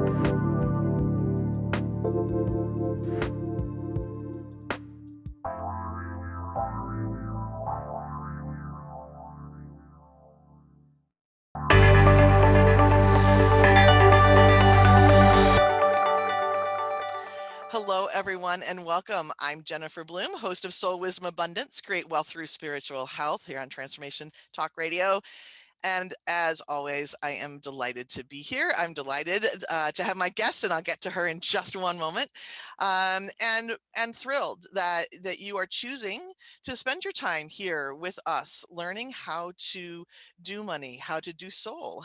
Hello, everyone, and welcome. I'm Jennifer Bloome, host of Soul Wisdom Abundance, Create Wealth Through Spiritual Health here on Transformation Talk Radio. And as always, I am delighted to be here. I'm delighted to have my guest, and I'll get to her in just one moment. And thrilled that you are choosing to spend your time here with us, learning how to do money, how to do soul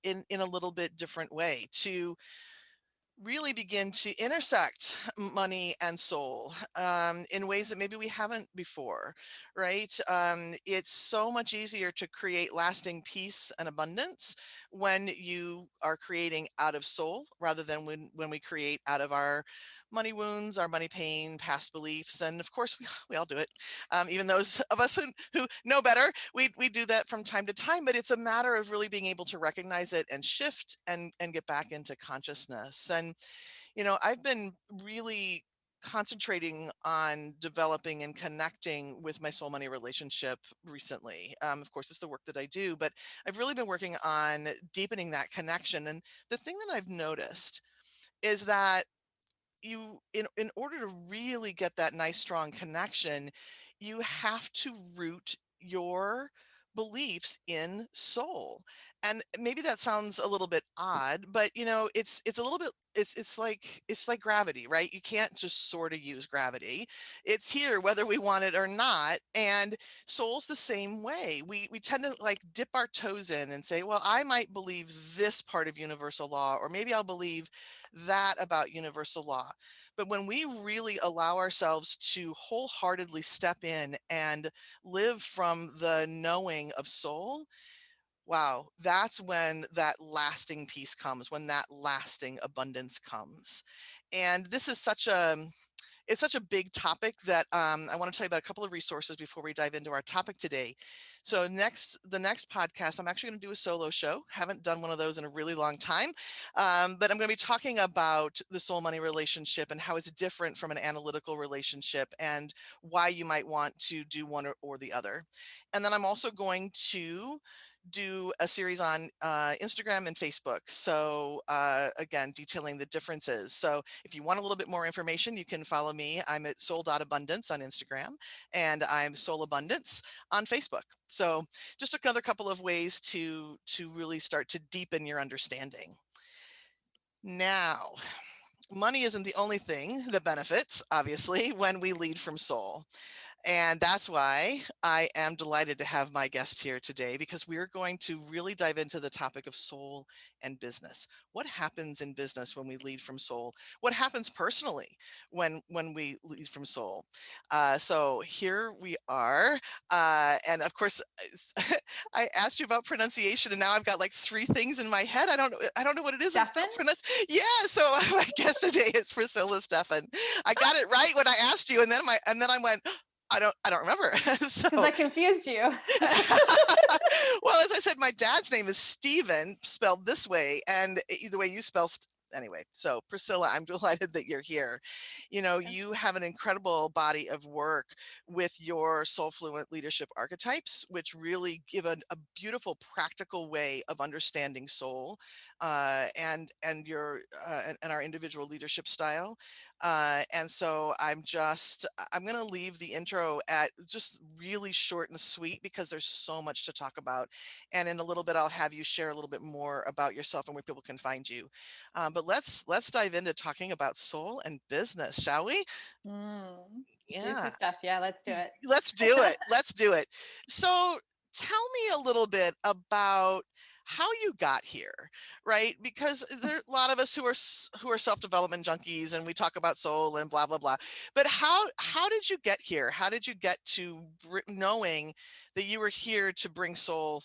in a little bit different way, to really begin to intersect money and soul in ways that maybe we haven't before, right? It's so much easier to create lasting peace and abundance when you are creating out of soul rather than when we create out of our money wounds, our money pain, past beliefs. And of course, we all do it. Even those of us who know better, we do that from time to time, but it's a matter of really being able to recognize it and shift and get back into consciousness. And, I've been really concentrating on developing and connecting with my soul money relationship recently. Of course, it's the work that I do, but I've really been working on deepening that connection. And the thing that I've noticed is that in order to really get that nice strong connection, you have to root your beliefs in soul. And maybe that sounds a little bit odd, but it's a little bit, it's like gravity, right? You can't just sort of use gravity. It's here whether we want it or not. And soul's the same way. We tend to like dip our toes in and say, well, I might believe this part of universal law, or maybe I'll believe that about universal law. But when we really allow ourselves to wholeheartedly step in and live from the knowing of soul, wow, that's when that lasting peace comes, when that lasting abundance comes. And this is it's such a big topic that I want to tell you about a couple of resources before we dive into our topic today. So the next podcast, I'm actually going to do a solo show. Haven't done one of those in a really long time, but I'm going to be talking about the soul money relationship and how it's different from an analytical relationship and why you might want to do one or the other. And then I'm also going to do a series on Instagram and Facebook. So again, detailing the differences. So if you want a little bit more information, you can follow me. I'm at soul.abundance on Instagram, and I'm Soul Abundance on Facebook. So just another couple of ways to really start to deepen your understanding. Now, money isn't the only thing that benefits, obviously, when we lead from soul. And that's why I am delighted to have my guest here today, because we're going to really dive into the topic of soul and business. What happens in business when we lead from soul? What happens personally when we lead from soul? So here we are. And of course, I asked you about pronunciation, and now I've got like three things in my head. I don't know what it is. Stephan? Yeah. So my guest today is Priscilla Stephan. I got it right when I asked you, and then I went, I don't remember. Because So, I confused you. well, as I said, my dad's name is Stephen, spelled this way, and the way you spell anyway. So Priscilla, I'm delighted that you're here. You have an incredible body of work with your SoulFluent Leadership Archetypes, which really give a beautiful, practical way of understanding soul and your and our individual leadership style. And so I'm going to leave the intro at just really short and sweet, because there's so much to talk about. And in a little bit, I'll have you share a little bit more about yourself and where people can find you. But let's dive into talking about soul and business, shall we? Juicy Yeah, stuff. Yeah, let's do it. let's do it. Let's do it. So tell me a little bit about how you got here, right? Because there are a lot of us who are self-development junkies, and we talk about soul and blah blah blah. But how did you get here? How did you get to knowing that you were here to bring soul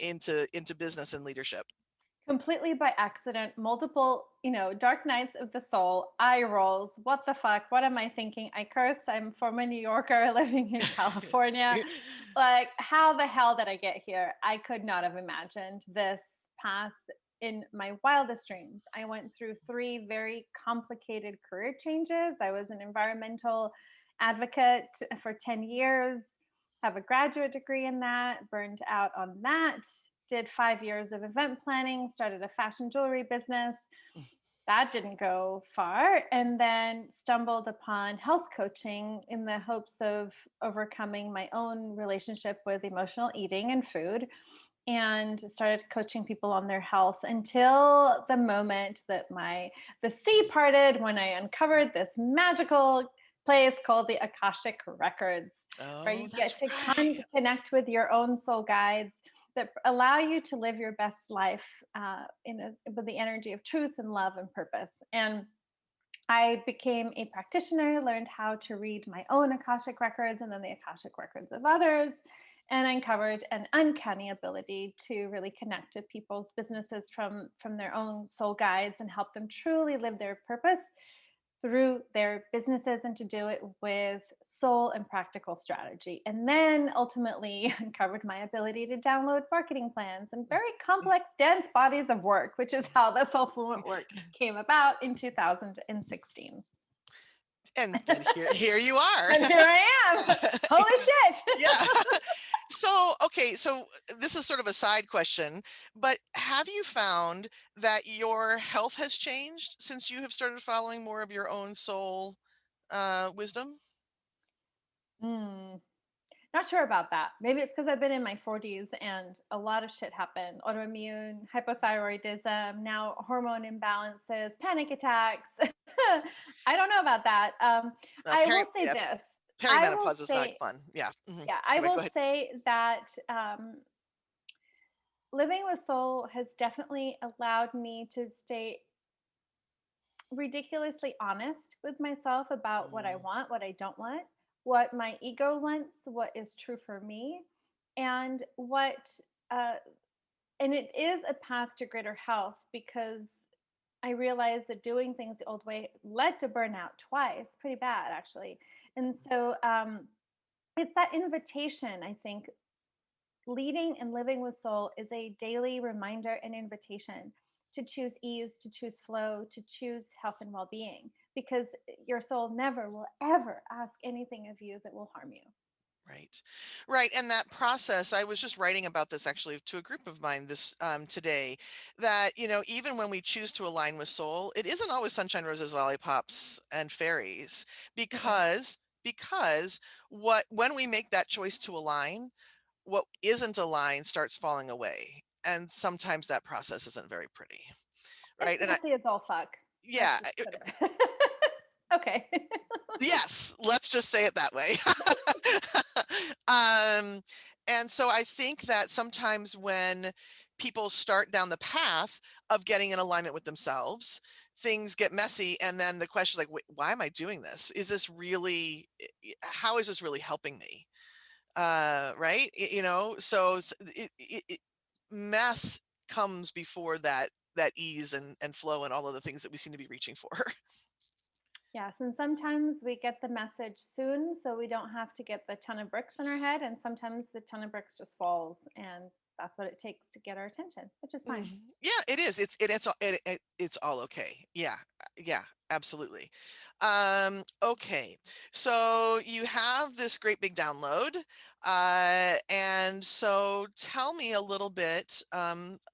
into business and leadership? Completely by accident, multiple, dark nights of the soul, eye rolls. What the fuck? What am I thinking? I curse. I'm former New Yorker living in California. Like, how the hell did I get here? I could not have imagined this path in my wildest dreams. I went through 3 very complicated career changes. I was an environmental advocate for 10 years, have a graduate degree in that, burned out on that, did 5 years of event planning, started a fashion jewelry business. That didn't go far, and then stumbled upon health coaching in the hopes of overcoming my own relationship with emotional eating and food, and started coaching people on their health until the moment that the sea parted, when I uncovered this magical place called the Akashic Records, where Oh, you that's get to right. connect with your own soul guides that allow you to live your best life with the energy of truth and love and purpose. And I became a practitioner, learned how to read my own Akashic records and then the Akashic records of others, and uncovered an uncanny ability to really connect to people's businesses from their own soul guides and help them truly live their purpose through their businesses, and to do it with soul and practical strategy. And then ultimately uncovered my ability to download marketing plans and very complex, dense bodies of work, which is how the SoulFluent work came about in 2016. And here you are. And here I am. Holy shit. Yeah. So, okay, so this is sort of a side question, but have you found that your health has changed since you have started following more of your own soul wisdom? Hmm. Not sure about that. Maybe it's because I've been in my 40s and a lot of shit happened. Autoimmune, hypothyroidism, now hormone imbalances, panic attacks. I don't know about that. I will say Yeah, this. I will perimenopause is not say, fun. Yeah. Mhm. yeah, I Anyway, will go ahead. say that living with soul has definitely allowed me to stay ridiculously honest with myself about what I Mm, want, what I don't want, what my ego wants, what is true for me, and uh, and it is a path to greater health, because I realized that doing things the old way led to burnout twice, pretty bad actually. And so it's that invitation, I think. Leading and living with soul is a daily reminder and invitation to choose ease, to choose flow, to choose health and well being, because your soul never will ever ask anything of you that will harm you. right. Right. And that process, I was just writing about this actually to a group of mine this today, that, even when we choose to align with soul, it isn't always sunshine, roses, lollipops, and fairies, Mm-mm. because when we make that choice to align, what isn't aligned starts falling away. And sometimes that process isn't very pretty. It's Right. messy as all fuck. Let's Yeah, just put it. Okay. yes, let's just say it that way. um, and so I think that sometimes when people start down the path of getting in alignment with themselves, things get messy. And then the question is like, wait, why am I doing this? Is this really, how is this really helping me? Right. So mess comes before that ease and flow and all of the things that we seem to be reaching for. Yes, and sometimes we get the message soon, so we don't have to get the ton of bricks in our head, and sometimes the ton of bricks just falls, and that's what it takes to get our attention, which is fine. Yeah, it is. It's all okay. Yeah, yeah, absolutely. Okay, so you have this great big download, and so tell me a little bit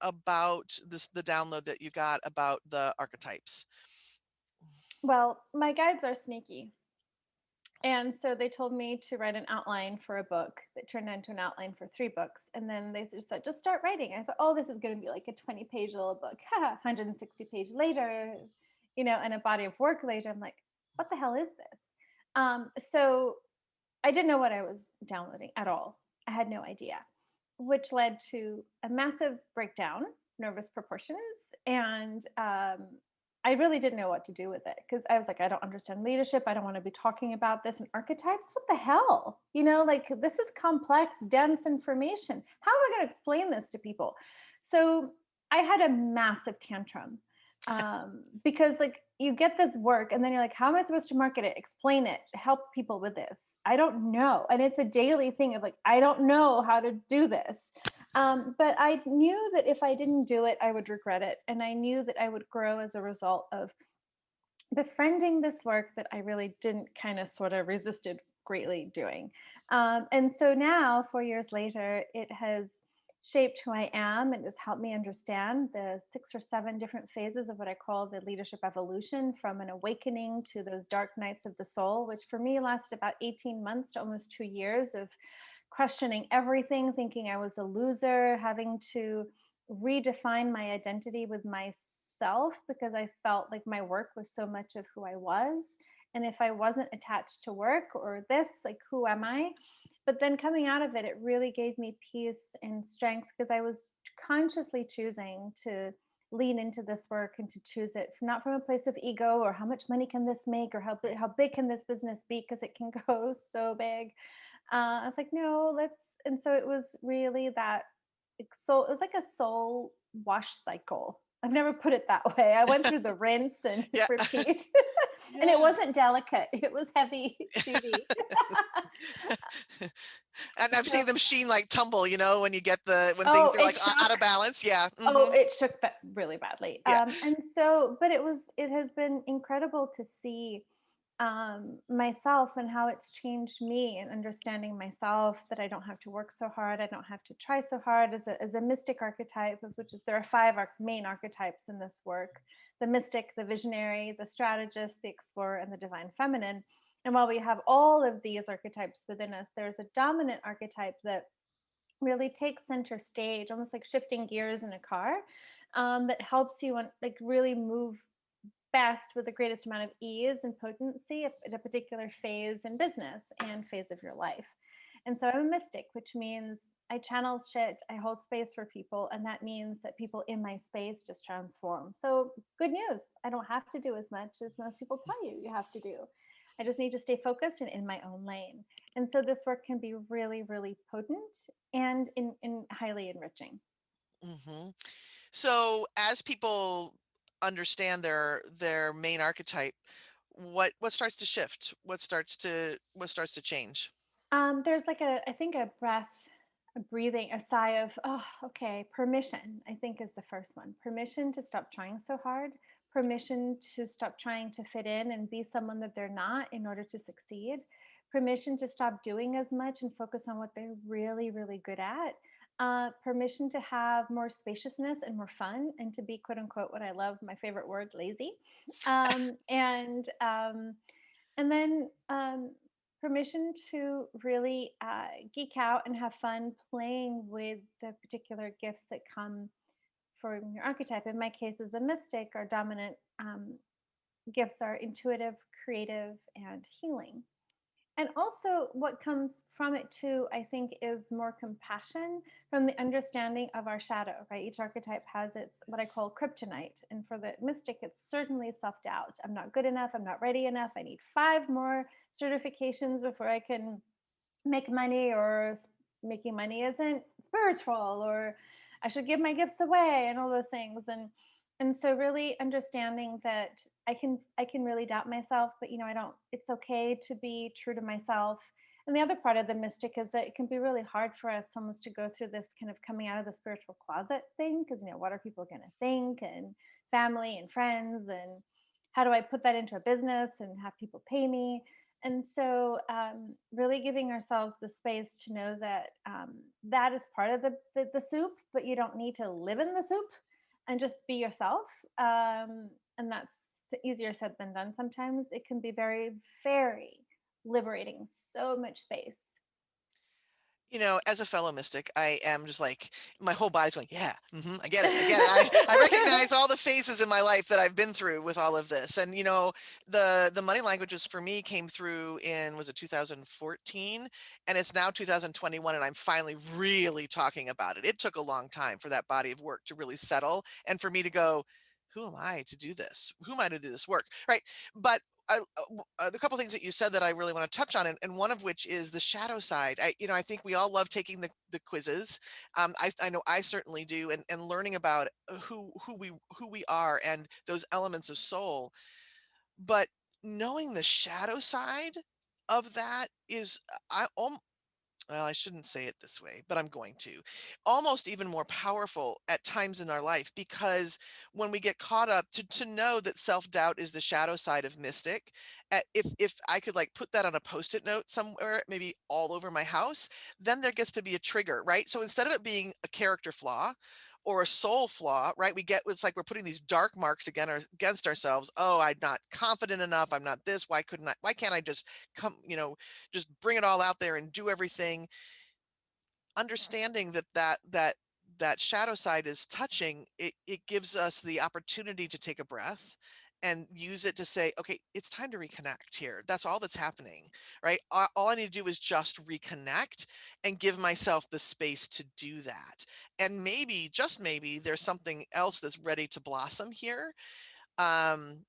about the download that you got about the archetypes. Well, my guides are sneaky. And so they told me to write an outline for a book that turned into an outline for 3 books. And then they just said, just start writing. I thought, oh, this is going to be like a 20-page little book. 160-page later, and a body of work later. I'm like, what the hell is this? So I didn't know what I was downloading at all. I had no idea, which led to a massive breakdown, nervous proportions, and I really didn't know what to do with it, because I was like, I don't understand leadership. I don't want to be talking about this in archetypes. What the hell? Like, this is complex, dense information. How am I going to explain this to people? So I had a massive tantrum, because like you get this work and then you're like, how am I supposed to market it, explain it, help people with this? I don't know. And it's a daily thing of like, I don't know how to do this. But I knew that if I didn't do it, I would regret it. And I knew that I would grow as a result of befriending this work that I really didn't kind of sort of resisted greatly doing. And so now, 4 years later, it has shaped who I am. It has helped me understand the 6 or 7 different phases of what I call the leadership evolution, from an awakening to those dark nights of the soul, which for me lasted about 18 months to almost 2 years of questioning everything, thinking I was a loser, having to redefine my identity with myself because I felt like my work was so much of who I was. And if I wasn't attached to work or this, like, who am I? But then coming out of it, it really gave me peace and strength because I was consciously choosing to lean into this work and to choose it not from a place of ego or how much money can this make or how big can this business be, because it can go so big. I was like, no, let's. And so it was really that soul. It was like a soul wash cycle. I've never put it that way. I went through the rinse and Yeah. repeat, and it Yeah. wasn't delicate. It was heavy duty. And I've So, seen the machine like tumble, when you get when things oh, are it like out shook. of balance. Yeah. Oh, it shook really badly. Yeah. And so, but it has been incredible to see myself and how it's changed me and understanding myself, that I don't have to work so hard. I don't have to try so hard as a mystic archetype, of which is there are 5 main archetypes in this work: the mystic, the visionary, the strategist, the explorer, and the divine feminine. And while we have all of these archetypes within us, there's a dominant archetype that really takes center stage, almost like shifting gears in a car, that helps you like really move best with the greatest amount of ease and potency at a particular phase in business and phase of your life. And so I'm a mystic, which means I channel shit, I hold space for people, and that means that people in my space just transform. So, good news, I don't have to do as much as most people tell you have to do. I just need to stay focused and in my own lane. And so this work can be really, really potent and in highly enriching. hmm So as people understand their main archetype, what starts to shift? What starts to change? There's like I think a breath, a breathing, a sigh of, oh, okay, permission, I think is the first one. Permission to stop trying so hard, permission to stop trying to fit in and be someone that they're not in order to succeed, permission to stop doing as much and focus on what they're really, really good at. Permission to have more spaciousness and more fun and to be, quote unquote, what I love, my favorite word, lazy. And then permission to really geek out and have fun playing with the particular gifts that come from your archetype. In my case, as a mystic, our dominant gifts are intuitive, creative, and healing. And also, what comes from it too, I think, is more compassion from the understanding of our shadow, right? Each archetype has its what I call kryptonite. And for the mystic, it's certainly self doubt. I'm not good enough. I'm not ready enough. I need 5 more certifications before I can make money, or making money isn't spiritual, or I should give my gifts away, and all those things. And so really understanding that I can really doubt myself, but I don't. It's okay to be true to myself. And the other part of the mystic is that it can be really hard for us almost to go through this kind of coming out of the spiritual closet thing, because what are people going to think, and family and friends, and how do I put that into a business and have people pay me. And so, really giving ourselves the space to know that that is part of the soup, but you don't need to live in the soup, and just be yourself. And that's easier said than done sometimes. It can be very, very liberating, so much space. As a fellow mystic, I am just like my whole body's going, yeah, I get it. I get it. I recognize all the phases in my life that I've been through with all of this. And the money languages for me came through in, was it 2014? And it's now 2021, and I'm finally really talking about it. It took a long time for that body of work to really settle and for me to go, who am I to do this? Who am I to do this work? Right. But the couple things that you said that I really want to touch on, and one of which is the shadow side. I think we all love taking the quizzes. I know I certainly do, and learning about who we are and those elements of soul. But knowing the shadow side of that is, I well, I shouldn't say it this way, but I'm going to, almost even more powerful at times in our life, because when we get caught up to know that self-doubt is the shadow side of mystic, if I could like put that on a post-it note somewhere, maybe all over my house, then there gets to be a trigger, right? So instead of it being a character flaw or a soul flaw, right? It's like we're putting these dark marks against ourselves. Oh, I'm not confident enough. I'm not this. Why can't I just come, just bring it all out there and do everything? Understanding that shadow side is touching, it gives us the opportunity to take a breath and use it to say, okay, it's time to reconnect here. That's all that's happening, right? All I need to do is just reconnect and give myself the space to do that. And maybe, just maybe, there's something else that's ready to blossom here. um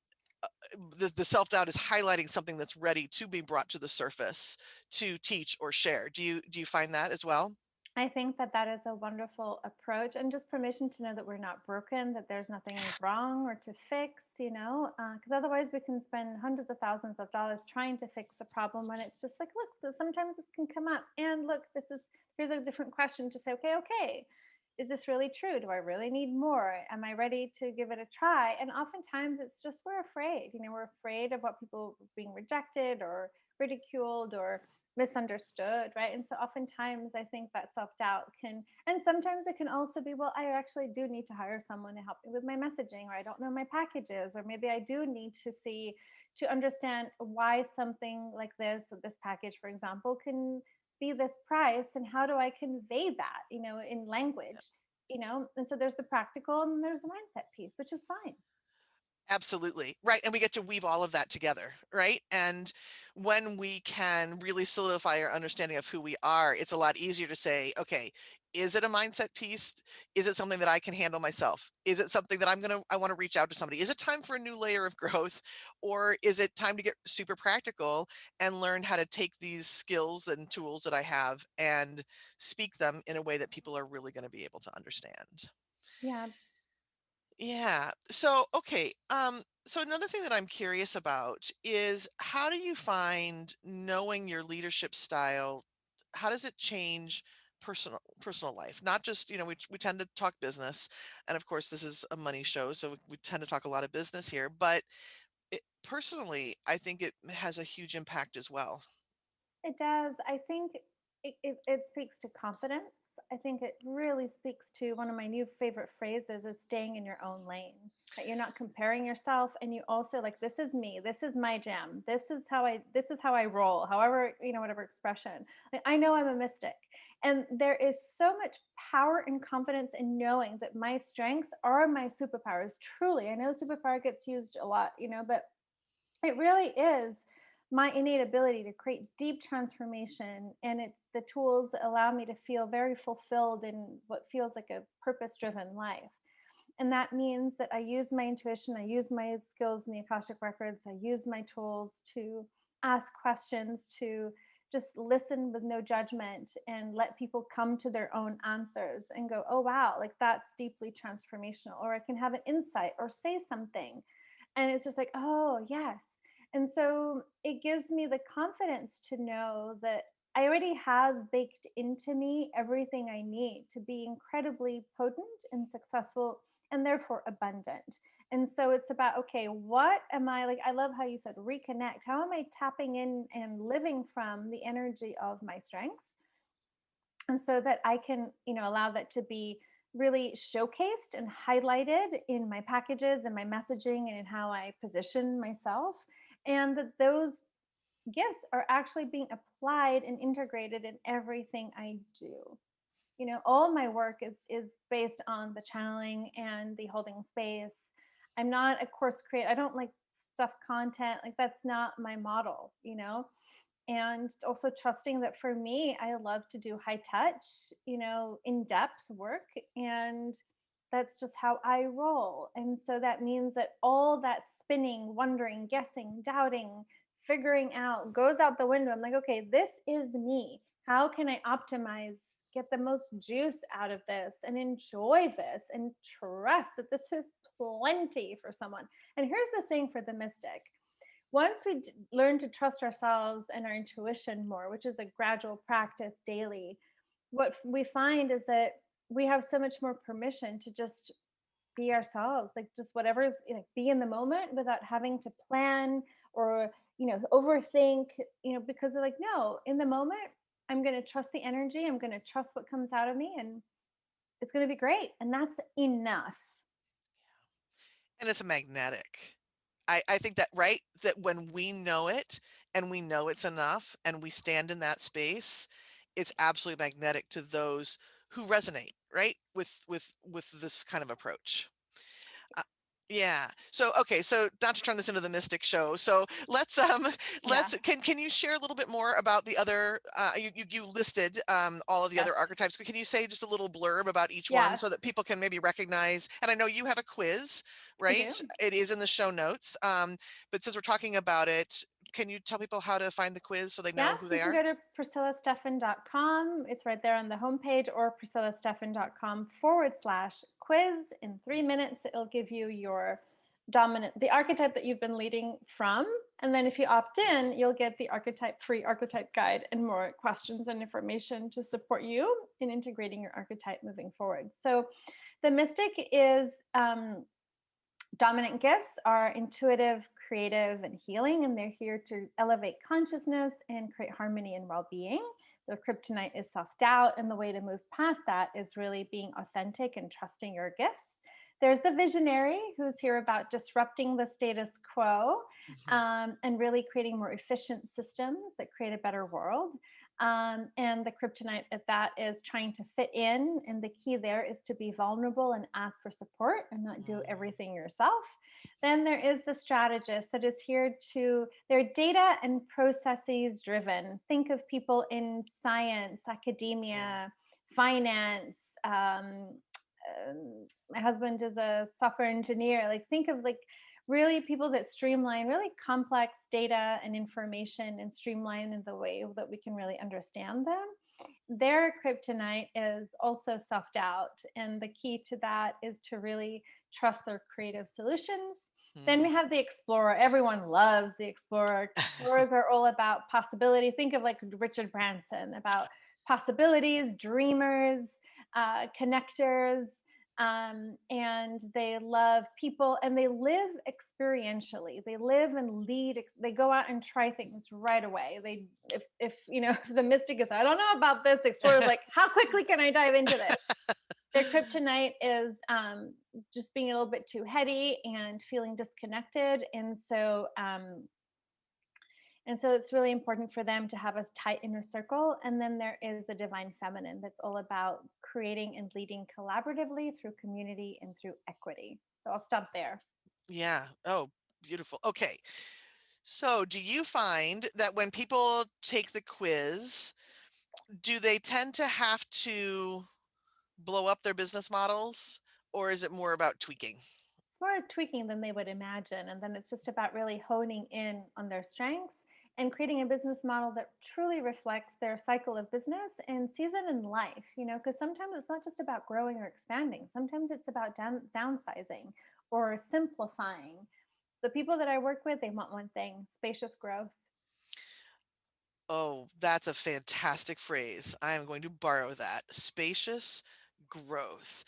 the self-doubt is highlighting something that's ready to be brought to the surface to teach or share. Do you find that as well? I think that that is a wonderful approach, and just permission to know that we're not broken, that there's nothing wrong or to fix, because otherwise we can spend hundreds of thousands of dollars trying to fix the problem when it's just like, look, sometimes this can come up, and look, here's a different question to say, okay, is this really true? Do I really need more? Am I ready to give it a try? And oftentimes it's just we're afraid. We're afraid of what people being rejected or ridiculed or misunderstood, right? And so oftentimes I think that self-doubt can, and sometimes it can also be, well, I actually do need to hire someone to help me with my messaging, or I don't know my packages, or maybe I do need to understand why something like this package, for example, can be this price, and how do I convey that, in language, and so there's the practical and there's the mindset piece, which is fine. Absolutely. Right. And we get to weave all of that together. Right. And when we can really solidify our understanding of who we are, it's a lot easier to say, okay, is it a mindset piece? Is it something that I can handle myself? Is it something that I want to reach out to somebody? Is it time for a new layer of growth? Or is it time to get super practical and learn how to take these skills and tools that I have and speak them in a way that people are really going to be able to understand? Yeah. Yeah. So, okay. So another thing that I'm curious about is, how do you find knowing your leadership style? How does it change personal life? Not just, we tend to talk business, and of course this is a money show, so we tend to talk a lot of business here, but personally, I think it has a huge impact as well. It does. I think it speaks to confidence. I think it really speaks to one of my new favorite phrases is staying in your own lane. That you're not comparing yourself, and you also like, this is me. This is my jam. This is how I roll. However, whatever expression. Like, I know I'm a mystic, and there is so much power and confidence in knowing that my strengths are my superpowers. Truly, I know superpower gets used a lot, but it really is my innate ability to create deep transformation, and it's the tools that allow me to feel very fulfilled in what feels like a purpose driven life. And that means that I use my intuition, I use my skills in the Akashic Records, I use my tools to ask questions, to just listen with no judgment and let people come to their own answers and go, oh, wow, like that's deeply transformational. Or I can have an insight or say something. And it's just like, oh, yes. And so it gives me the confidence to know that I already have baked into me everything I need to be incredibly potent and successful and therefore abundant. And so it's about, okay, what am I like? I love how you said reconnect. How am I tapping in and living from the energy of my strengths? And so that I can, allow that to be really showcased and highlighted in my packages and my messaging and in how I position myself. And that those gifts are actually being applied and integrated in everything I do. All my work is based on the channeling and the holding space. I'm not a course creator. I don't like stuff content. Like, that's not my model. And also trusting that for me, I love to do high touch, in-depth work, and that's just how I roll. And so that means that all that spinning, wondering, guessing, doubting, figuring out goes out the window. I'm like, okay, this is me. How can I optimize, get the most juice out of this, and enjoy this, and trust that this is plenty for someone? And here's the thing for the mystic: once we learn to trust ourselves and our intuition more, which is a gradual practice daily, what we find is that we have so much more permission to just be ourselves, like just whatever is, be in the moment without having to plan or, overthink, because we're like, no, in the moment, I'm going to trust the energy. I'm going to trust what comes out of me, and it's going to be great. And that's enough. And it's magnetic. I think that, right? That when we know it and we know it's enough and we stand in that space, it's absolutely magnetic to those who resonate, right? With this kind of approach. Uh, yeah. So okay. So not to turn this into the mystic show. So Yeah. can you share a little bit more about the other you listed all of the Yes. other archetypes, but can you say just a little blurb about each one Yes. so that people can maybe recognize? And I know you have a quiz, I right? do. It is in the show notes. But since we're talking about it, can you tell people how to find the quiz so they Yeah, know who you they can are? go to priscillastephan.com. It's right there on the homepage, or priscillastephan.com/quiz. In 3 minutes, it'll give you your the archetype that you've been leading from. And then if you opt in, you'll get the free archetype guide and more questions and information to support you in integrating your archetype moving forward. So the mystic is dominant gifts are intuitive, creative, and healing, and they're here to elevate consciousness and create harmony and well being. The kryptonite is self doubt, and the way to move past that is really being authentic and trusting your gifts. There's the visionary, who's here about disrupting the status quo, Mhm. and really creating more efficient systems that create a better world. And the kryptonite at that is trying to fit in. And the key there is to be vulnerable and ask for support and not do Mm. everything yourself. Then there is the strategist that is here to, they're data and processes driven. Think of people in science, Mm. academia, finance. My husband is a software engineer. Like, think of like really people that streamline really complex data and information and streamline in the way that we can really understand them. Their kryptonite is also self doubt. And the key to that is to really trust their creative solutions. Then Mm. we have the explorer. Everyone loves the explorer. Explorers are all about possibility. Think of like Richard Branson, about possibilities, dreamers, connectors, and they love people, and they live experientially. They live and lead. They go out and try things right away. They, if if the mystic is, I don't know about this, the explorer's like, how quickly can I dive into this? Their kryptonite is just being a little bit too heady and feeling disconnected, and so it's really important for them to have a tight inner circle. And then there is the divine feminine, that's all about creating and leading collaboratively through community and through equity. So I'll stop there. Yeah. Oh, beautiful. Okay. So, do you find that when people take the quiz, do they tend to have to blow up their business models, or is it more about tweaking? It's more tweaking than they would imagine. And then it's just about really honing in on their strengths and creating a business model that truly reflects their cycle of business and season in life, because sometimes it's not just about growing or expanding. Sometimes it's about downsizing or simplifying. The people that I work with, they want one thing: spacious growth. Oh, that's a fantastic phrase. I am going to borrow that. Spacious growth.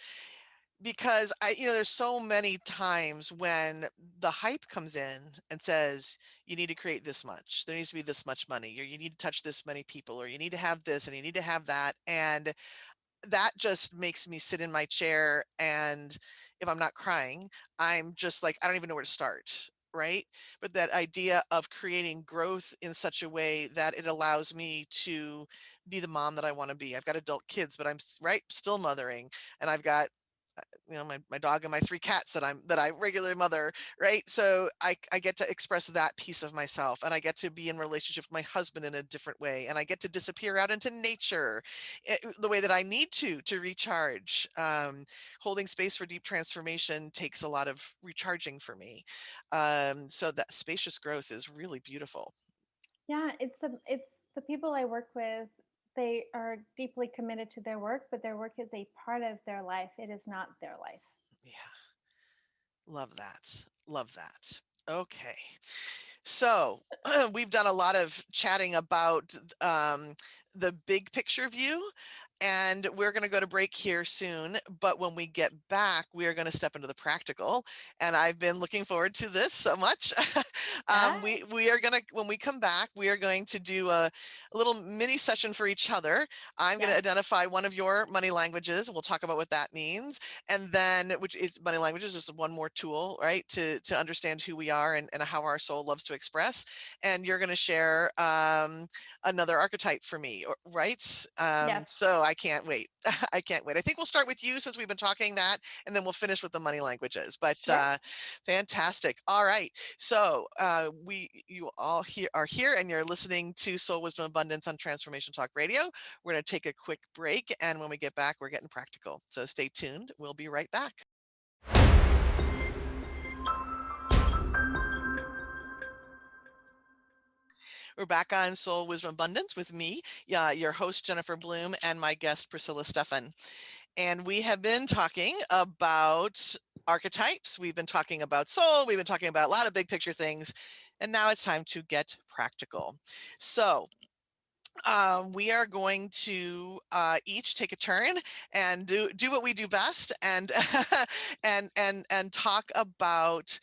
Because there's so many times when the hype comes in and says, you need to create this much, there needs to be this much money, or you need to touch this many people, or you need to have this and you need to have that. And that just makes me sit in my chair, and if I'm not crying, I'm just like, I don't even know where to start, right? But that idea of creating growth in such a way that it allows me to be the mom that I want to be. I've got adult kids, but I'm right, still mothering, and I've got my dog and my 3 cats that I regularly mother, right? So I get to express that piece of myself, and I get to be in relationship with my husband in a different way, and I get to disappear out into nature the way that I need to recharge. Holding space for deep transformation takes a lot of recharging for me. So that spacious growth is really beautiful. Yeah, it's the people I work with. They are deeply committed to their work, but their work is a part of their life. It is not their life. Yeah, love that. Love that. Okay. So we've done a lot of chatting about the big picture view, and we're going to go to break here soon. But when we get back, we are going to step into the practical. And I've been looking forward to this so much. We are going to, when we come back, we are going to do a little mini session for each other. I'm going to identify one of your money languages. We'll talk about what that means. And then, which is money languages, is one more tool, right, to understand who we are and how our soul loves to express. And you're going to share another archetype for me, right? Yes. So I can't wait. I can't wait. I think we'll start with you since we've been talking that, and then we'll finish with the money languages. But Sure. fantastic. All right. So you all are here, and you're listening to Soul Wisdom Abundance on Transformation Talk Radio. We're going to take a quick break, and when we get back, we're getting practical. So stay tuned. We'll be right back. We're back on Soul Wisdom Abundance with me, your host, Jennifer Bloome, and my guest, Priscilla Stephan. And we have been talking about archetypes. We've been talking about soul. We've been talking about a lot of big picture things. And now it's time to get practical. So we are going to each take a turn and do what we do best, and and talk about,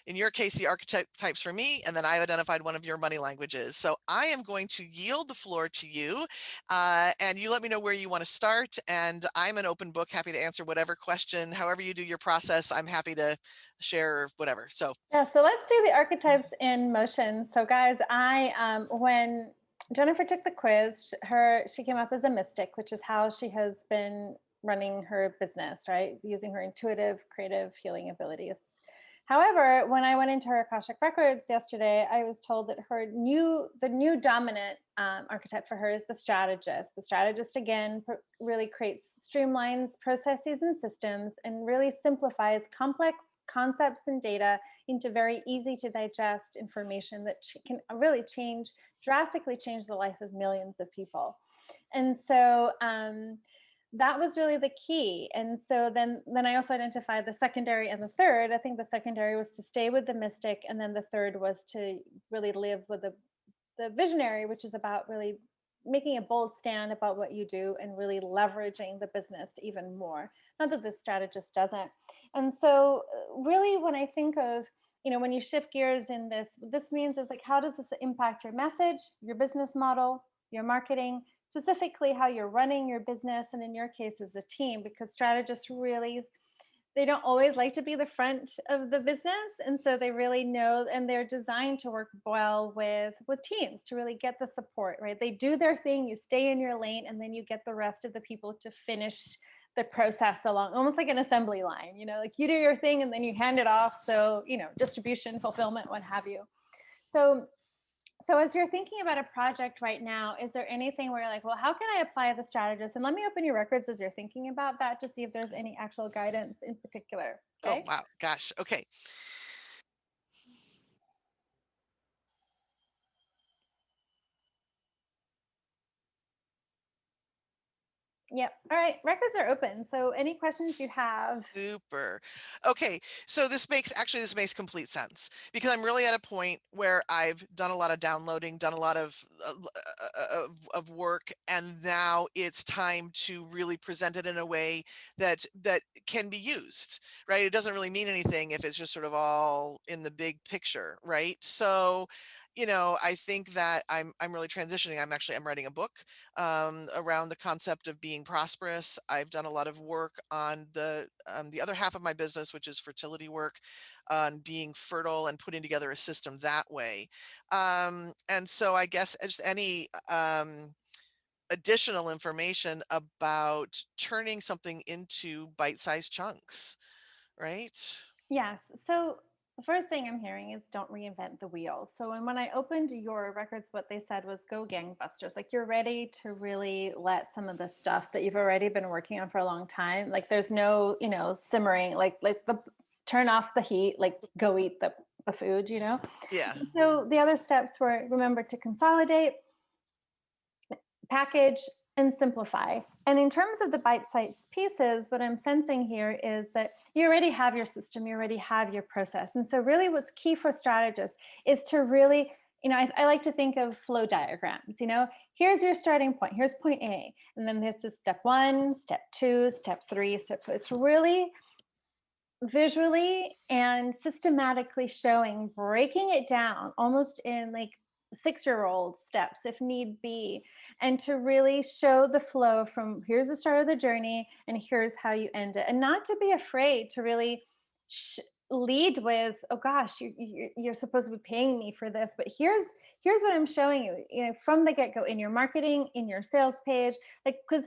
in your case, the archetypes for me, and then I've identified one of your money languages. So I am going to yield the floor to you, and you let me know where you want to start. And I'm an open book, happy to answer whatever question, however you do your process. I'm happy to share whatever. So Yeah, so let's see the archetypes in motion. So guys, when Jennifer took the quiz, she came up as a mystic, which is how she has been running her business, right? Using her intuitive, creative, healing abilities. However, when I went into her Akashic Records yesterday, I was told that the new dominant archetype for her is the strategist. The strategist, again, really creates, streamlines processes and systems, and really simplifies complex concepts and data into very easy to digest information that can really drastically change the life of millions of people. And so that was really the key. And so then I also identified the secondary and the third. I think the secondary was to stay with the mystic, and then the third was to really live with the visionary, which is about really making a bold stand about what you do and really leveraging the business even more. Not that the strategist doesn't. And so really, when I think of, when you shift gears in this, what this means is, like, how does this impact your message, your business model, your marketing, specifically how you're running your business, and in your case as a team, because strategists really, they don't always like to be the front of the business, and so they really know, and they're designed to work well with teams to really get the support, right? They do their thing, you stay in your lane, and then you get the rest of the people to finish the process along, almost like an assembly line, like you do your thing and then you hand it off. So, distribution, fulfillment, what have you. So as you're thinking about a project right now, is there anything where you're like, well, how can I apply the strategist? And let me open your records as you're thinking about that to see if there's any actual guidance in particular. oh Okay. wow, gosh, okay. Yep. All right. Records are open. So any questions you have? Super. Okay, so this makes complete sense, because I'm really at a point where I've done a lot of downloading, done a lot of work, and now it's time to really present it in a way that can be used, right? It doesn't really mean anything if it's just sort of all in the big picture, right? So, I think that I'm really transitioning. I'm writing a book around the concept of being prosperous. I've done a lot of work on the other half of my business, which is fertility work, on being fertile and putting together a system that way. And so I guess just any additional information about turning something into bite-sized chunks, right? Yes. So the first thing I'm hearing is don't reinvent the wheel. So when I opened your records, what they said was go gangbusters. Like, you're ready to really let some of the stuff that you've already been working on for a long time. Like, there's no, simmering, like the turn off the heat, like go eat the food, Yeah. So the other steps were, remember to consolidate, package, and simplify. And in terms of the bite-sized pieces, what I'm sensing here is that you already have your system, you already have your process. And so really what's key for strategists is to really, I like to think of flow diagrams, here's your starting point, here's point A, and then this is step 1, step 2, step 3, step 4. It's really visually and systematically showing, breaking it down almost in like 6-year-old steps if need be, and to really show the flow from here's the start of the journey and here's how you end it, and not to be afraid to really lead with, oh gosh, you're supposed to be paying me for this, but here's what I'm showing you, from the get-go, in your marketing, in your sales page, like, because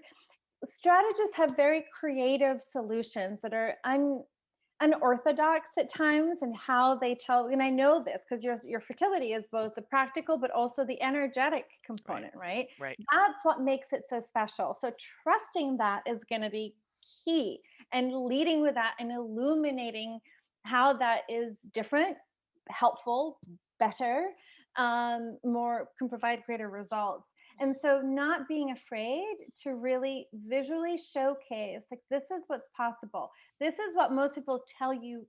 strategists have very creative solutions that are unorthodox at times, and how they tell, and I know this because your fertility is both the practical but also the energetic Right. component, right? Right. That's what makes it so special. So trusting that is going to be key, and leading with that and illuminating how that is different, helpful, better, more, can provide greater results. And so not being afraid to really visually showcase, like, this is what's possible, this is what most people tell you,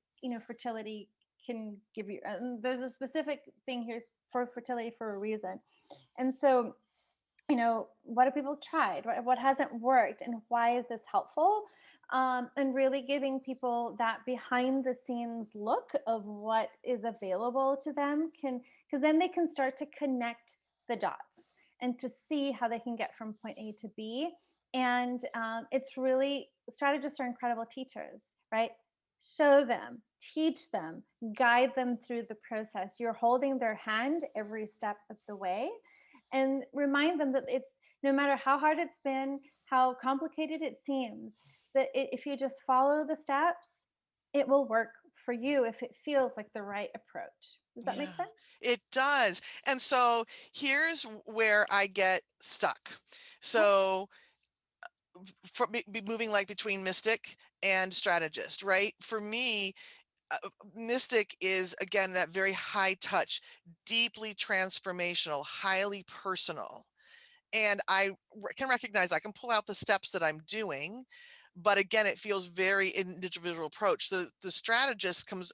fertility can give you. And there's a specific thing here for fertility for a reason. And so, what have people tried? What hasn't worked? And why is this helpful? And really giving people that behind the scenes look of what is available to them, because then they can start to connect the dots and to see how they can get from point A to B. And it's really, strategists are incredible teachers, right? Show them, teach them, guide them through the process. You're holding their hand every step of the way, and remind them that it's, no matter how hard it's been, how complicated it seems, that if you just follow the steps, it will work for you if it feels like the right approach. Does that make Yeah, sense? it does. And so here's where I get stuck. Okay. So for moving like between mystic and strategist, right? For me, mystic is again that very high touch, deeply transformational, highly personal. And I can recognize I can pull out the steps that I'm doing, but again, it feels very individual approach. The strategist comes,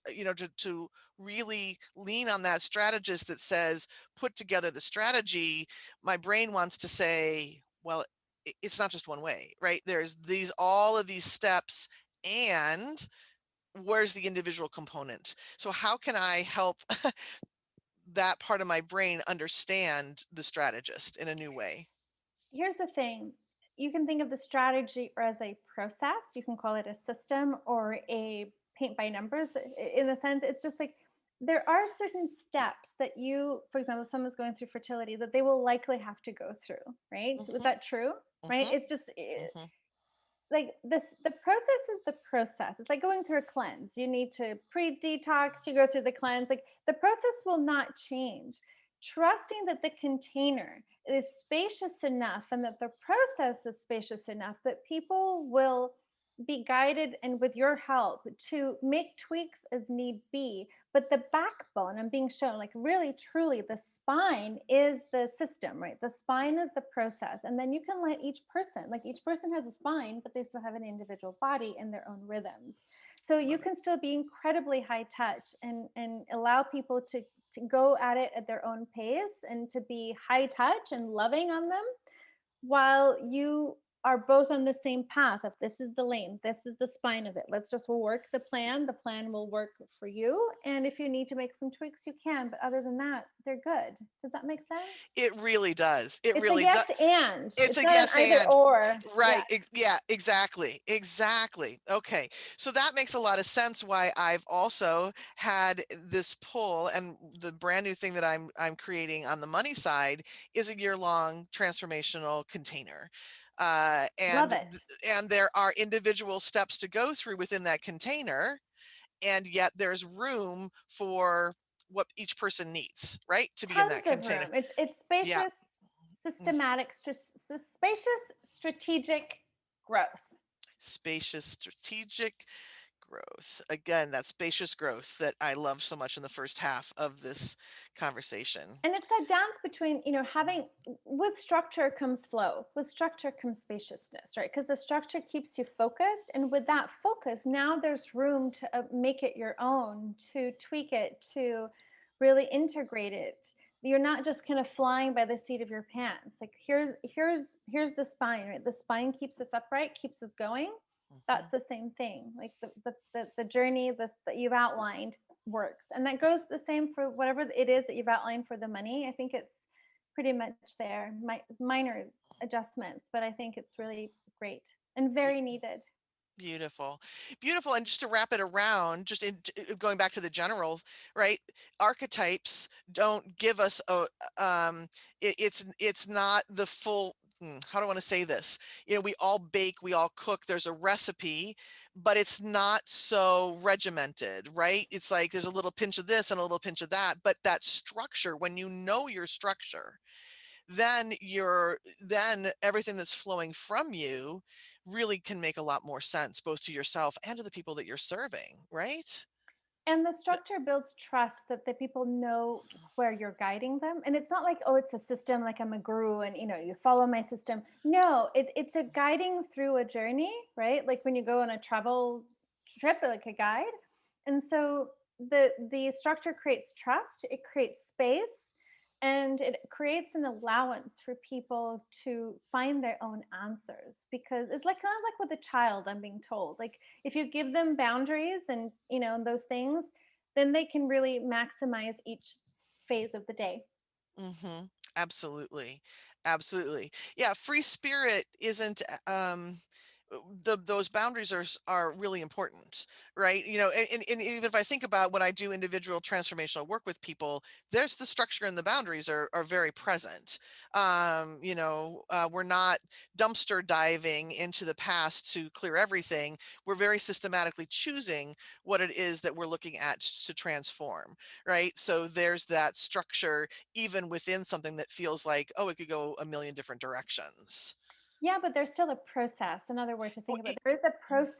to really lean on that strategist that says, put together the strategy. My brain wants to say, well, it's not just one way, right? There's all of these steps, and where's the individual component? So how can I help that part of my brain understand the strategist in a new way? Here's the thing, you can think of the strategy as a process, you can call it a system or a paint by numbers. In the sense, it's just like there are certain steps that you, for example, if someone's going through fertility, that they will likely have to go through, right? Is Hmm. that true? Right? Hmm. It's just Hmm. like this, the process is the process. It's like going through a cleanse. You need to pre-detox, you go through the cleanse. Like, the process will not change. Trusting that the container is spacious enough and that the process is spacious enough that people will be guided, and with your help, to make tweaks as need be. But the backbone, I'm being shown, like, really truly the spine is the system, right? The spine is the process. And then you can let each person, like, each person has a spine, but they still have an individual body and their own rhythms. So you Love it. can still be incredibly high touch, and allow people to go at it at their own pace, and to be high touch and loving on them, while you are both on the same path of, this is the lane, this is the spine of it, let's just work the plan will work for you, and if you need to make some tweaks, you can, but other than that, they're good. Does that make sense? It really does. It It's a really does. yes and, It's it's a not an yes either and. or. Right. Yes. Yeah, exactly. Exactly. Okay. So that makes a lot of sense why I've also had this pull, and the brand new thing that I'm creating on the money side is a year-long transformational container. Uh, Love and it. and there are individual steps to go through within that container, and yet there's room for what each person needs, right? To be in that Tons of container. room. It's Yeah. spacious, systematic, spacious, strategic growth. Spacious, strategic growth. Again, that spacious growth that I love so much in the first half of this conversation. And it's that dance between, having, with structure comes flow, with structure comes spaciousness, right? Because the structure keeps you focused. And with that focus, now there's room to make it your own, to tweak it, to really integrate it. You're not just kind of flying by the seat of your pants. Like here's the spine, right? The spine keeps us upright, keeps us going. Mhm. That's the same thing. Like the journey that you've outlined works, and that goes the same for whatever it is that you've outlined for the money. I think it's pretty much there, minor adjustments, but I think it's really great and very needed. Beautiful. Beautiful. And just to wrap it around, just going back to the general, right? Archetypes don't give us it's not the full, how do I want to say this? We all bake, we all cook, there's a recipe, but it's not so regimented, right? It's like there's a little pinch of this and a little pinch of that, but that structure, when you know your structure, then everything that's flowing from you really can make a lot more sense, both to yourself and to the people that you're serving, right? And the structure builds trust that the people know where you're guiding them. And it's not like, oh, it's a system, like I'm a guru and you follow my system. No, it's a guiding through a journey, right? Like when you go on a travel trip, like a guide. And so the structure creates trust, it creates space, and it creates an allowance for people to find their own answers, because it's like kind of like with a child, I'm being told, like if you give them boundaries and those things, then they can really maximize each phase of the day. Mm-hmm. Absolutely. Absolutely. Yeah, free spirit isn't those boundaries are really important, right? And even if I think about when I do individual transformational work with people, there's the structure and the boundaries are very present. We're not dumpster diving into the past to clear everything. We're very systematically choosing what it is that we're looking at to transform, right? So there's that structure even within something that feels like, oh, it could go a million different directions. Yeah, but there's still a process. Another word to Well, think about. There is a process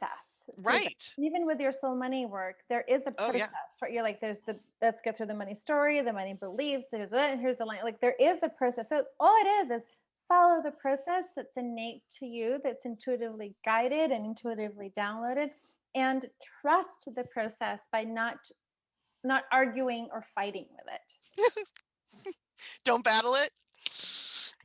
through this. right. Even with your soul money work, there is a Oh, process, yeah. right? You're like, there's let's get through the money story, the money beliefs, and here's the line. Like there is a process. So all it is follow the process that's innate to you, that's intuitively guided and intuitively downloaded, and trust the process by not arguing or fighting with it. Don't battle it.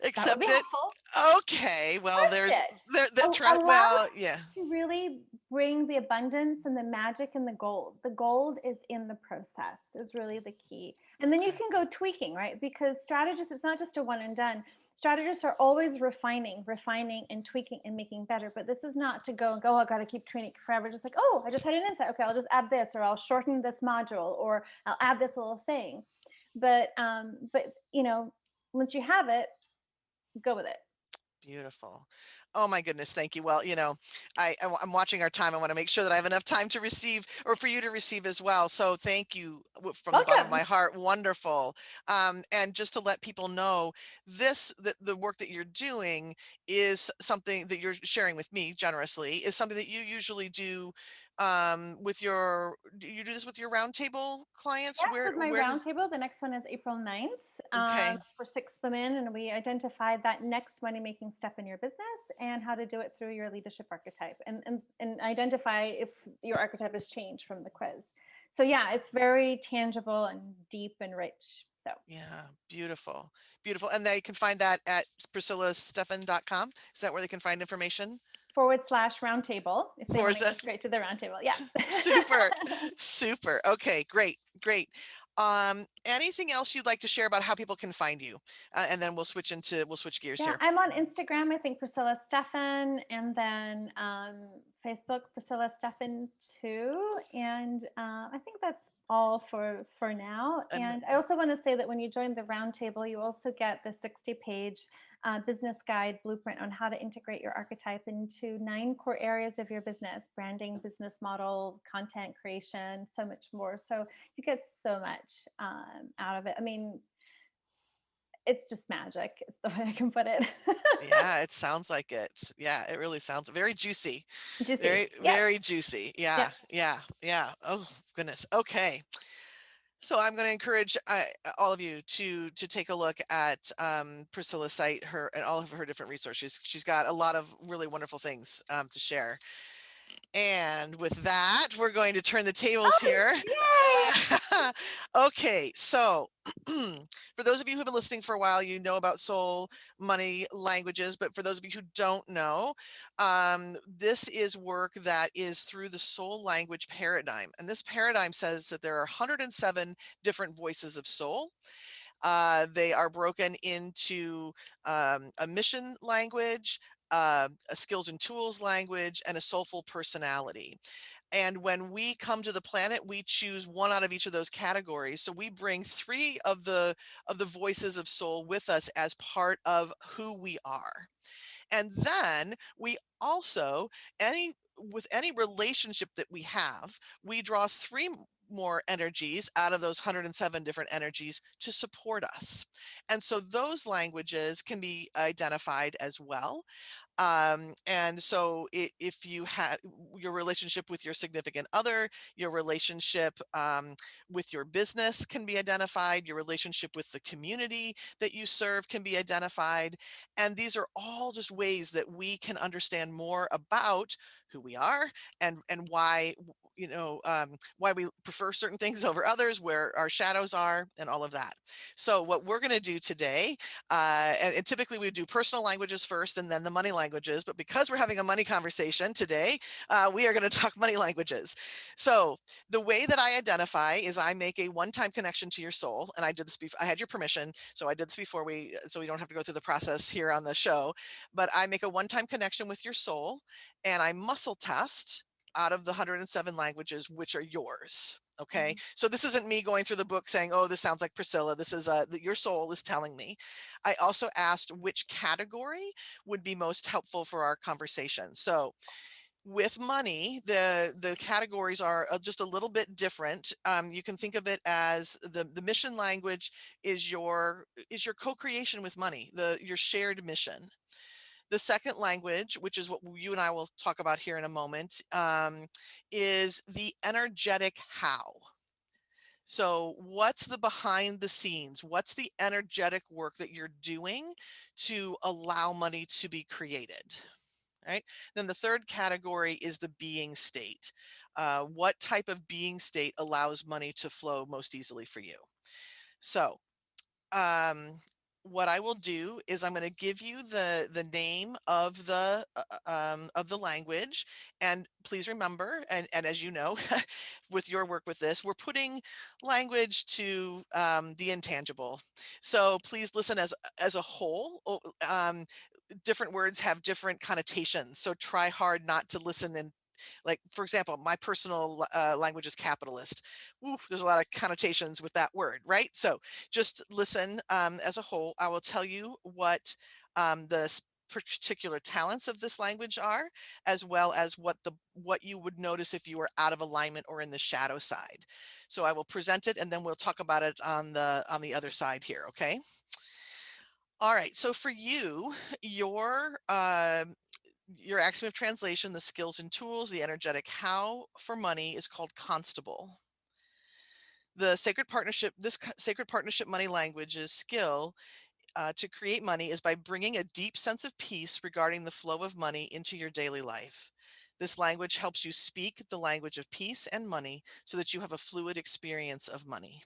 That would be Accept it. helpful. Okay. Well, Trust there's it. that try. Allow Well, it yeah. to really bring the abundance and the magic and the gold. The gold is in the process, is really the key. And then you Okay. can go tweaking, right? Because strategists, it's not just a one and done. Strategists are always refining and tweaking and making better. But this is not to go and go, oh, I got to keep training forever. Just like, oh, I just had an insight. Okay, I'll just add this, or I'll shorten this module, or I'll add this little thing. But once you have it, go with it. Beautiful. Oh my goodness, thank you. Well, I'm watching our time. I want to make sure that I have enough time to receive, or for you to receive as well. So thank you from the bottom of Welcome. my heart. Wonderful. And just to let people know, the work that you're doing is something that you're sharing with me generously, is something that you usually do do you do this with your roundtable clients? Yes, with my Where do roundtable. The next one is April 9th, Okay. for 6 women. And we identified that next money making step in your business and how to do it through your leadership archetype, and identify if your archetype has changed from the quiz. So, yeah, it's very tangible and deep and rich. So, Yeah, beautiful. Beautiful. And they can find that at priscillastephan.com. Is that where they can find information? /roundtable if they For want to go that? straight to the roundtable. Yeah. Super. Super. Okay, great. Great. Anything else you'd like to share about how people can find you? And then we'll switch gears Yeah, here. I'm on Instagram, I think Priscilla Stephan, and then Facebook, Priscilla Stephan too. And I think that's all for now. And And I also want to say that when you join the roundtable, you also get the 60-page business guide blueprint on how to integrate your archetype into 9 core areas of your business: branding, business model, content creation, so much more. So you get so much out of it. I mean, it's just magic. It's the way I can put it. Yeah, it sounds like it. Yeah, it really sounds very juicy. Juicy. Very, Yep. very juicy. Yeah, Yep. yeah, yeah. Oh, goodness. Okay. So I'm going to encourage all of you to take a look at Priscilla's site, her and all of her different resources. She's got a lot of really wonderful things to share. And with that, we're going to turn the tables Oh, here. yay! Okay, so for those of you who've been listening for a while, you know about soul, money, languages. But for those of you who don't know, this is work that is through the soul language paradigm. And this paradigm says that there are 107 different voices of soul. They are broken into a mission language, a skills and tools language, and a soulful personality. And when we come to the planet, we choose one out of each of those categories. So we bring three of the voices of soul with us as part of who we are. And then we also, with any relationship that we have, we draw three more energies out of those 107 different energies to support us. And so those languages can be identified as well. And so if you have your relationship with your significant other, your relationship with your business can be identified, your relationship with the community that you serve can be identified. And these are all just ways that we can understand more about who we are and why, why we prefer certain things over others, where our shadows are, and all of that. So what we're going to do today, and typically we do personal languages first and then the money languages, but because we're having a money conversation today, we are going to talk money languages. So the way that I identify is I make a one-time connection to your soul, and I did this before. I had your permission, so I did this before so we don't have to go through the process here on the show. But I make a one-time connection with your soul, and I muscle test out of the 107 languages which are yours. Okay, so this isn't me going through the book saying, oh, this sounds like Priscilla. This is your soul is telling me. I also asked which category would be most helpful for our conversation. So with money, the categories are just a little bit different. You can think of it as the mission language is your co-creation with money, your shared mission. The second language, which is what you and I will talk about here in a moment, is the energetic how. So what's the behind the scenes? What's the energetic work that you're doing to allow money to be created? Right. Then the third category is the being state. What type of being state allows money to flow most easily for you? So what I will do is I'm going to give you the name of the language, and please remember, and as you know, with your work with this, we're putting language to the intangible. So please listen as a whole. Different words have different connotations, so try hard not to listen in. Like, for example, my personal language is capitalist. Ooh, there's a lot of connotations with that word, right? So just listen as a whole. I will tell you what the particular talents of this language are, as well as what you would notice if you were out of alignment or in the shadow side. So I will present it, and then we'll talk about it on the other side here. Okay. All right. So for you, your axiom of translation, the skills and tools, the energetic how for money is called constable. The sacred partnership money language's skill to create money is by bringing a deep sense of peace regarding the flow of money into your daily life. This language helps you speak the language of peace and money so that you have a fluid experience of money.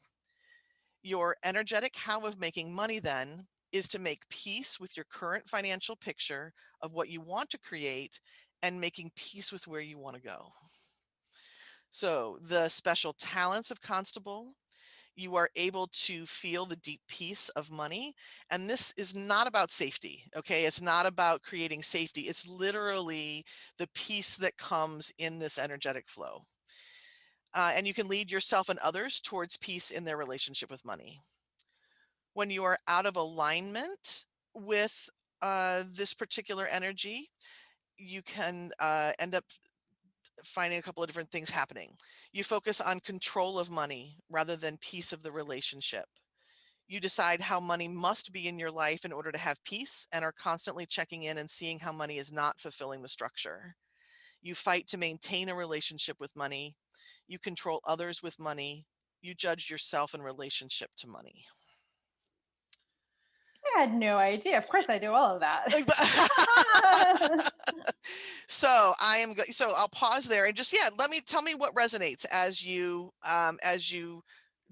Your energetic how of making money then is to make peace with your current financial picture of what you want to create and making peace with where you want to go. So the special talents of constable, you are able to feel the deep peace of money. And this is not about safety. Okay. It's not about creating safety. It's literally the peace that comes in this energetic flow. And you can lead yourself and others towards peace in their relationship with money. When you are out of alignment with this particular energy, you can end up finding a couple of different things happening. You focus on control of money rather than peace of the relationship. You decide how money must be in your life in order to have peace and are constantly checking in and seeing how money is not fulfilling the structure. You fight to maintain a relationship with money. You control others with money. You judge yourself in relationship to money. I had no idea. Of course I do all of that. So I'll pause there and just, tell me what resonates as you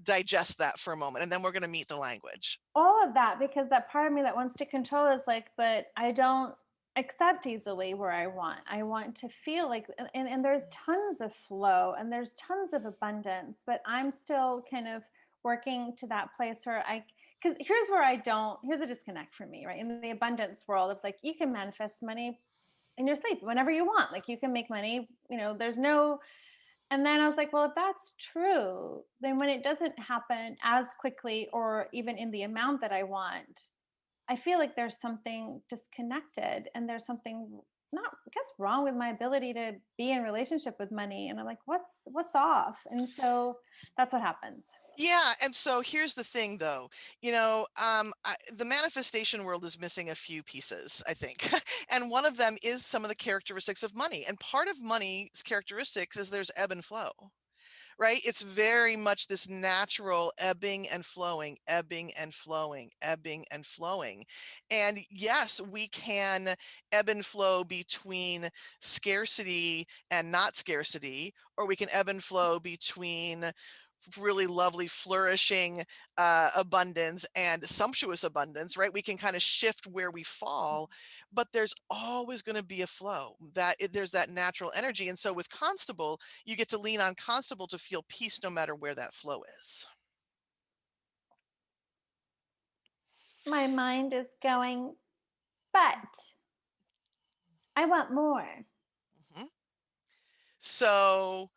digest that for a moment, and then we're going to meet the language. All of that, because that part of me that wants to control is like, but I don't accept easily where I want to feel like, and there's tons of flow and there's tons of abundance, but I'm still kind of working to that place where because here's a disconnect for me, right? In the abundance world of like, you can manifest money in your sleep whenever you want. Like you can make money, there's no. And then I was like, well, if that's true, then when it doesn't happen as quickly or even in the amount that I want, I feel like there's something disconnected and there's something not, I guess, wrong with my ability to be in relationship with money. And I'm like, what's off? And so that's what happens. Yeah. And so here's the thing, though, the manifestation world is missing a few pieces, I think. And one of them is some of the characteristics of money. And part of money's characteristics is there's ebb and flow. Right? It's very much this natural ebbing and flowing, ebbing and flowing, ebbing and flowing. And yes, we can ebb and flow between scarcity and not scarcity, or we can ebb and flow between really lovely, flourishing abundance and sumptuous abundance, right? We can kind of shift where we fall, but there's always going to be a flow. There's that natural energy. And so with Constable, you get to lean on Constable to feel peace no matter where that flow is. My mind is going, but I want more. Mm-hmm. So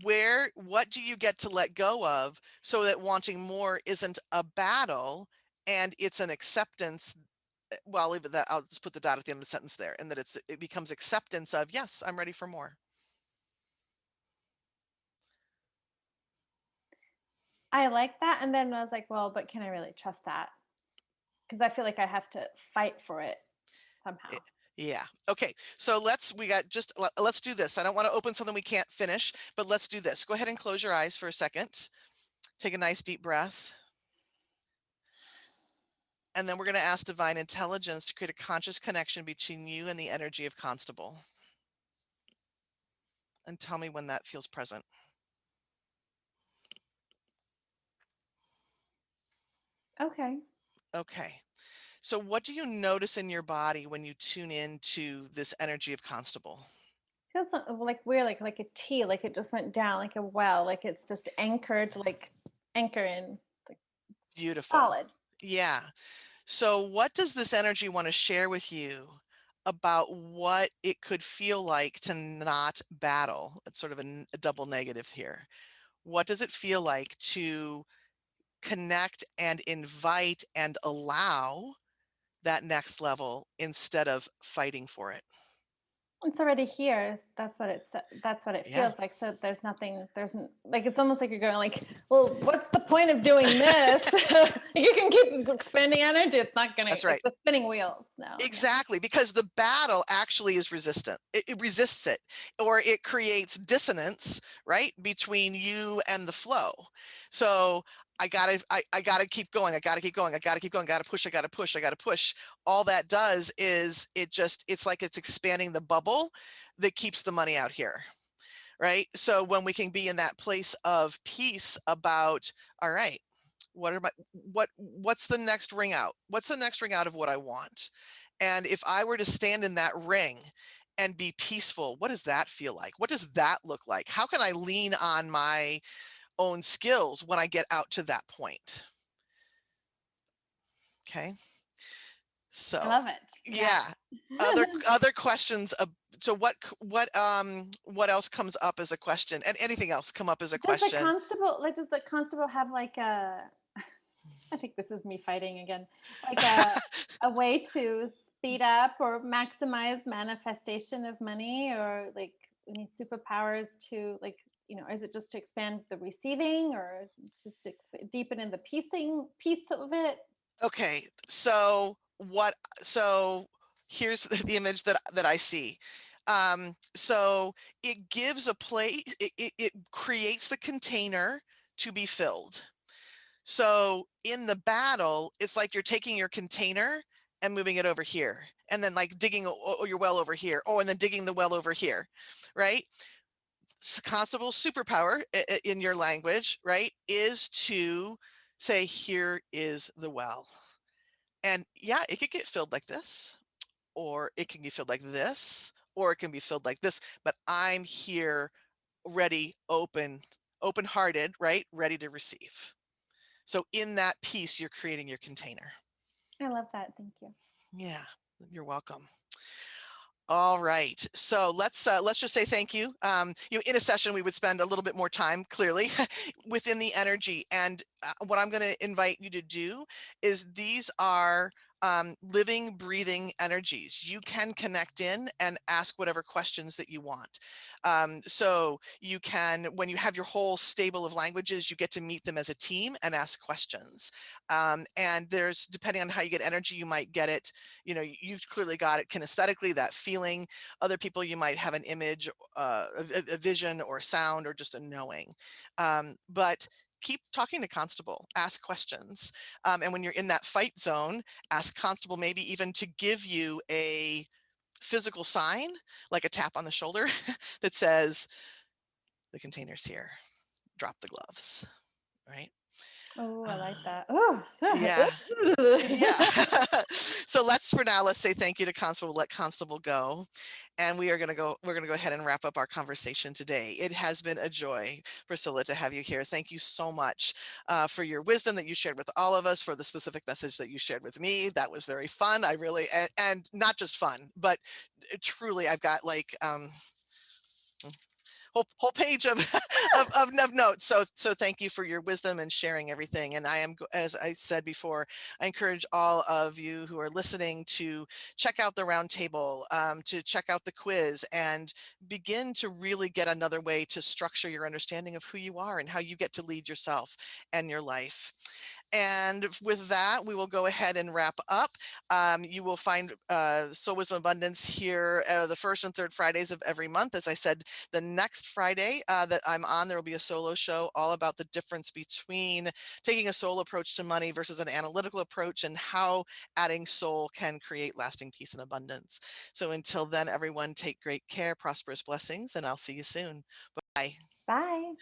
what do you get to let go of so that wanting more isn't a battle and it's an acceptance? Well, I'll leave it that. I'll just put the dot at the end of the sentence there, and that it becomes acceptance of, yes, I'm ready for more. I like that. And then I was like, well, but can I really trust that? Because I feel like I have to fight for it somehow. Yeah. Okay. So let's do this. I don't want to open something we can't finish, but let's do this. Go ahead and close your eyes for a second. Take a nice deep breath. And then we're going to ask Divine Intelligence to create a conscious connection between you and the energy of Constable. And tell me when that feels present. Okay. Okay. So what do you notice in your body when you tune into this energy of Constable? Feels like weird, like a T, like it just went down, like a well, like it's just anchored, like anchor in. Like, beautiful. Solid. Yeah. So what does this energy want to share with you about what it could feel like to not battle? It's sort of a double negative here. What does it feel like to connect and invite and allow that next level instead of fighting for it? It's already here. That's what it Yeah. feels like. So there's nothing. Like it's almost like you're going like, well, what's the point of doing this? You can keep expending energy. It's not gonna. That's right. It's the spinning wheels. No. Exactly, because the battle actually is resistant. It resists it, or it creates dissonance, right, between you and the flow. So I gotta keep going. I gotta keep going. I gotta keep going. Gotta push. I gotta push. I gotta push. All that does is it's like it's expanding the bubble that keeps the money out here, right? So when we can be in that place of peace about, all right, what's the next ring out? What's the next ring out of what I want? And if I were to stand in that ring and be peaceful, what does that feel like? What does that look like? How can I lean on my own skills when I get out to that point? Okay. So I love it. yeah. Other questions. So what else comes up as a question, and anything else come up as a question? Does the constable have like a? I think this is me fighting again. Like a way to speed up or maximize manifestation of money, or like any superpowers to like is it just to expand the receiving, or just to deepen in the piece of it? Okay, so here's the image that I see. So it gives a place, it creates the container to be filled. So in the battle, it's like you're taking your container and moving it over here, and then like digging your well over here, and then digging the well over here, right? Constable's superpower in your language, right, is to say, here is the well. And yeah, it could get filled like this, or it can be filled like this, or it can be filled like this, but I'm here ready, open-hearted, right? Ready to receive. So in that piece, you're creating your container. I love that. Thank you. Yeah, you're welcome. All right, so let's just say thank you. In a session, we would spend a little bit more time, clearly, within the energy. And what I'm going to invite you to do is, these are living, breathing energies. You can connect in and ask whatever questions that you want. So you can, when you have your whole stable of languages, you get to meet them as a team and ask questions. And there's, depending on how you get energy, you might get it, you've clearly got it kinesthetically, that feeling. Other people, you might have an image, a vision, or a sound, or just a knowing. But keep talking to Constable, ask questions. And when you're in that fight zone, ask Constable maybe even to give you a physical sign, like a tap on the shoulder that says, the container's here, drop the gloves, right? Oh, I like that. Oh, Yeah. Yeah. So let's say thank you to Constable, let Constable go. And we're going to go ahead and wrap up our conversation today. It has been a joy, Priscilla, to have you here. Thank you so much for your wisdom that you shared with all of us, for the specific message that you shared with me. That was very fun. I really, and not just fun, but truly, I've got like, whole page of, of notes. So thank you for your wisdom and sharing everything. And I am, as I said before, I encourage all of you who are listening to check out the roundtable, to check out the quiz, and begin to really get another way to structure your understanding of who you are and how you get to lead yourself and your life. And with that, we will go ahead and wrap up. You will find Soul Wisdom Abundance here the first and third Fridays of every month. As I said, the next Friday that I'm on, there will be a solo show all about the difference between taking a soul approach to money versus an analytical approach, and how adding soul can create lasting peace and abundance. So until then, everyone, take great care, prosperous blessings, and I'll see you soon. Bye. Bye.